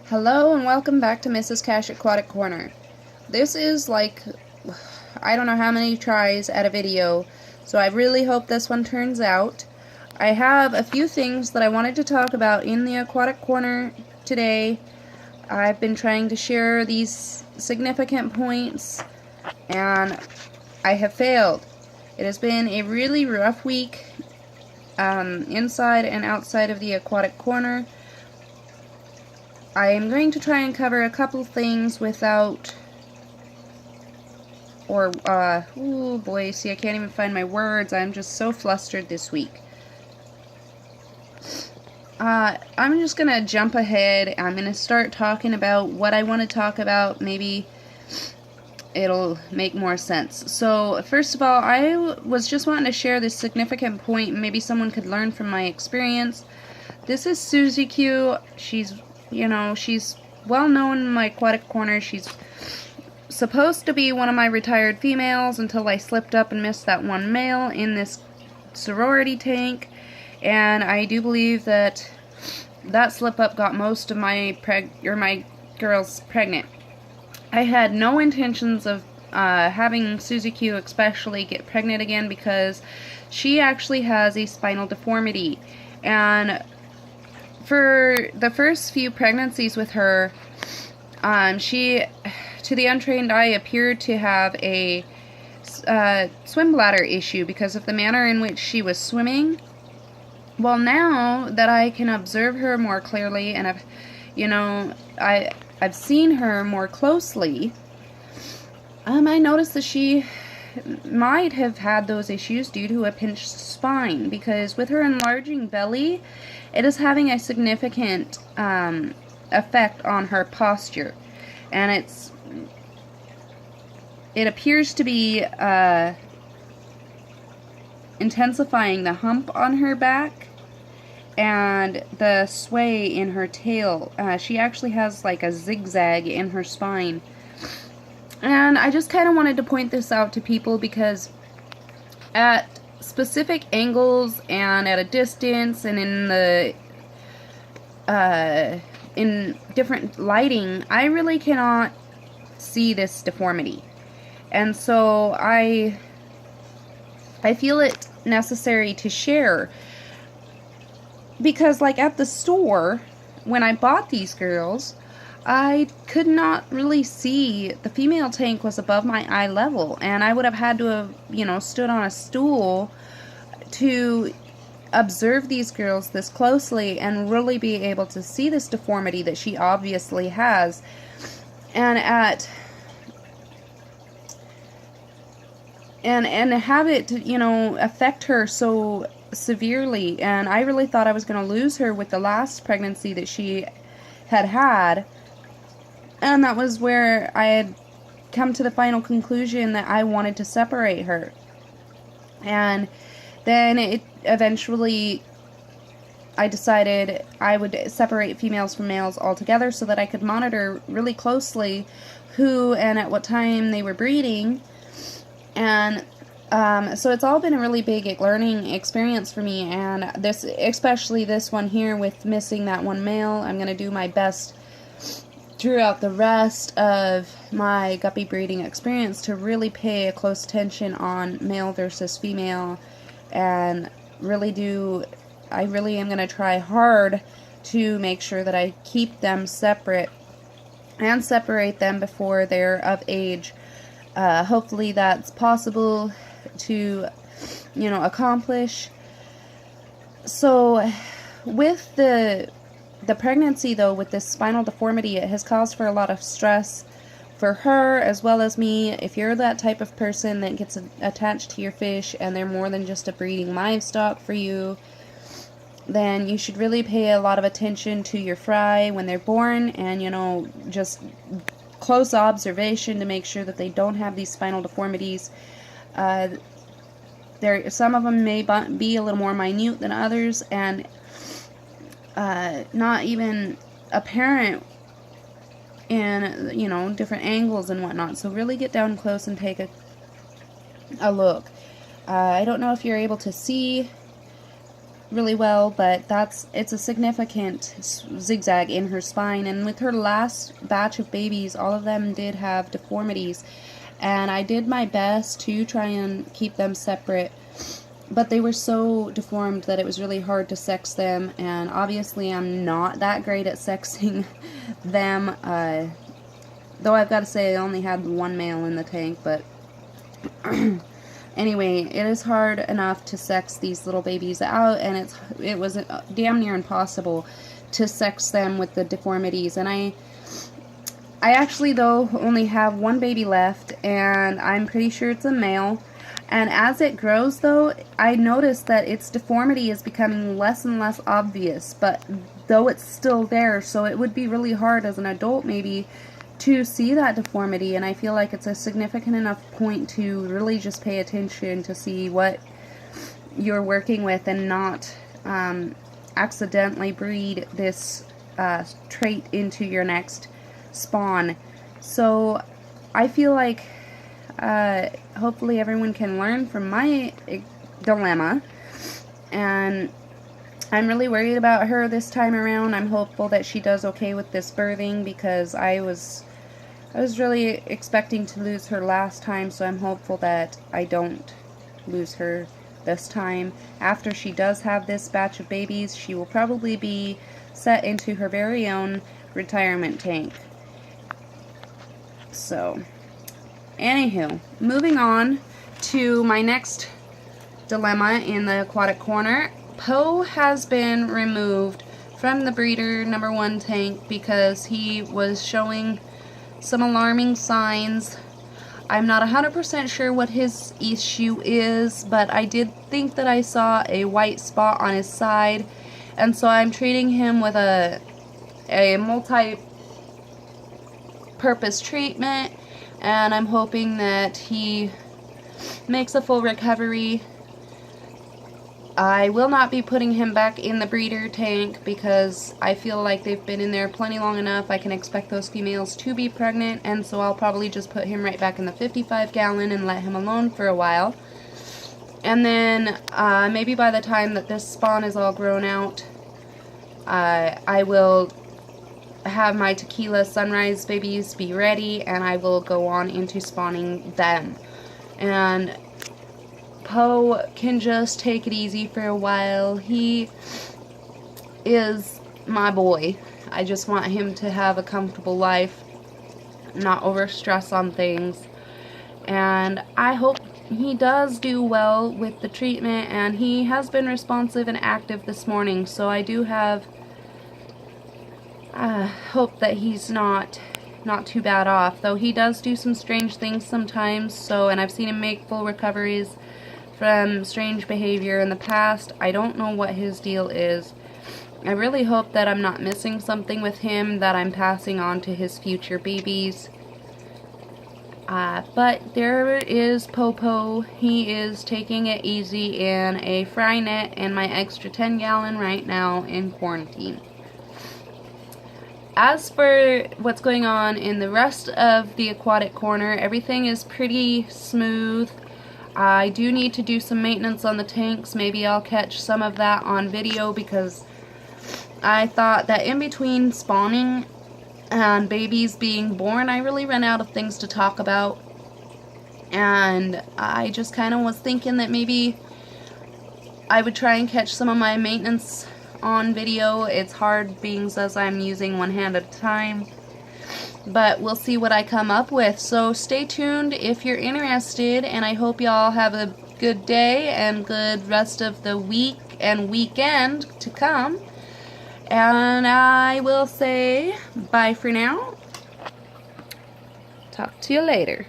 Hello and welcome back to Mrs. Cash Aquatic Corner. This is like, I don't know how many tries at a video, so I really hope this one turns out. I have a few things that I wanted to talk about in the Aquatic Corner today. I've been trying to share these significant points, and I have failed. It has been a really rough week, inside and outside of the Aquatic Corner. I am going to try and cover a couple things without, oh boy, see, I can't even find my words. I'm just so flustered this week. I'm just going to jump ahead. I'm going to start talking about what I want to talk about. Maybe it'll make more sense. So, first of all, I was just wanting to share this significant point. Maybe someone could learn from my experience. This is Susie Q. She's well known in my Aquatic Corner. She's supposed to be one of my retired females until I slipped up and missed that one male in this sorority tank. And I do believe that slip up got most of my girls pregnant. I had no intentions of having Susie Q especially get pregnant again because she actually has a spinal deformity. And for the first few pregnancies with her, she, to the untrained eye, appeared to have a swim bladder issue because of the manner in which she was swimming. Well, now that I can observe her more clearly, and I've seen her more closely, I noticed that she might have had those issues due to a pinched spine, because with her enlarging belly, it is having a significant effect on her posture, and it appears to be intensifying the hump on her back and the sway in her tail. She actually has like a zigzag in her spine. And I just kind of wanted to point this out to people because at specific angles and at a distance and in different lighting, I really cannot see this deformity. And so I feel it necessary to share, because like at the store when I bought these girls, I could not really see. The female tank was above my eye level, and I would have had to have, stood on a stool to observe these girls this closely and really be able to see this deformity that she obviously has. And have it, affect her so severely. And I really thought I was going to lose her with the last pregnancy that she had. And that was where I had come to the final conclusion that I wanted to separate her. And then I decided I would separate females from males altogether so that I could monitor really closely who and at what time they were breeding. And so it's all been a really big learning experience for me. And especially this one here with missing that one male, I'm going to do my best throughout the rest of my guppy breeding experience to really pay a close attention on male versus female, and I really am going to try hard to make sure that I keep them separate and separate them before they're of age. Hopefully that's possible to, accomplish. So with the pregnancy, though, with this spinal deformity, it has caused for a lot of stress for her as well as me. If you're that type of person that gets attached to your fish and they're more than just a breeding livestock for you, then you should really pay a lot of attention to your fry when they're born, and just close observation to make sure that they don't have these spinal deformities. Some of them may be a little more minute than others, and not even apparent in different angles and whatnot. So really get down close and take a look. I don't know if you're able to see really well, but it's a significant zigzag in her spine. And with her last batch of babies, all of them did have deformities, and I did my best to try and keep them separate, but they were so deformed that it was really hard to sex them. And obviously I'm not that great at sexing them, though I've got to say I only had one male in the tank. But anyway, it is hard enough to sex these little babies out, and it was damn near impossible to sex them with the deformities. And I actually, though, only have one baby left, and I'm pretty sure it's a male. And as it grows, though, I noticed that its deformity is becoming less and less obvious, but though it's still there, so it would be really hard as an adult maybe to see that deformity. And I feel like it's a significant enough point to really just pay attention to see what you're working with, and not accidentally breed this trait into your next spawn. So I feel like hopefully everyone can learn from my dilemma, and I'm really worried about her this time around. I'm hopeful that she does okay with this birthing, because I was really expecting to lose her last time, so I'm hopeful that I don't lose her this time. After she does have this batch of babies, she will probably be set into her very own retirement tank. So anywho, moving on to my next dilemma in the aquatic corner. Poe has been removed from the breeder number 1 tank because he was showing some alarming signs. I'm not 100% sure what his issue is, but I did think that I saw a white spot on his side, and so I'm treating him with a multi-purpose treatment, and I'm hoping that he makes a full recovery. I will not be putting him back in the breeder tank because I feel like they've been in there plenty long enough. I can expect those females to be pregnant, and so I'll probably just put him right back in the 55-gallon and let him alone for a while. And then maybe by the time that this spawn is all grown out, I will have my Tequila Sunrise babies be ready, and I will go on into spawning them. And Poe can just take it easy for a while. He is my boy. I just want him to have a comfortable life, not over stress on things. And I hope he does do well with the treatment, and he has been responsive and active this morning, so I do have hope that he's not too bad off, though he does do some strange things sometimes. So, and I've seen him make full recoveries from strange behavior in the past. I don't know what his deal is. I really hope that I'm not missing something with him that I'm passing on to his future babies. But there is Popo. He is taking it easy in a fry net and my extra 10-gallon right now in quarantine. As for what's going on in the rest of the aquatic corner, everything is pretty smooth. I do need to do some maintenance on the tanks. Maybe I'll catch some of that on video, because I thought that in between spawning and babies being born, I really ran out of things to talk about. And I just kind of was thinking that maybe I would try and catch some of my maintenance on video. It's hard being as I'm using one hand at a time, but we'll see what I come up with. So stay tuned if you're interested, and I hope y'all have a good day and good rest of the week and weekend to come. And I will say bye for now. Talk to you later.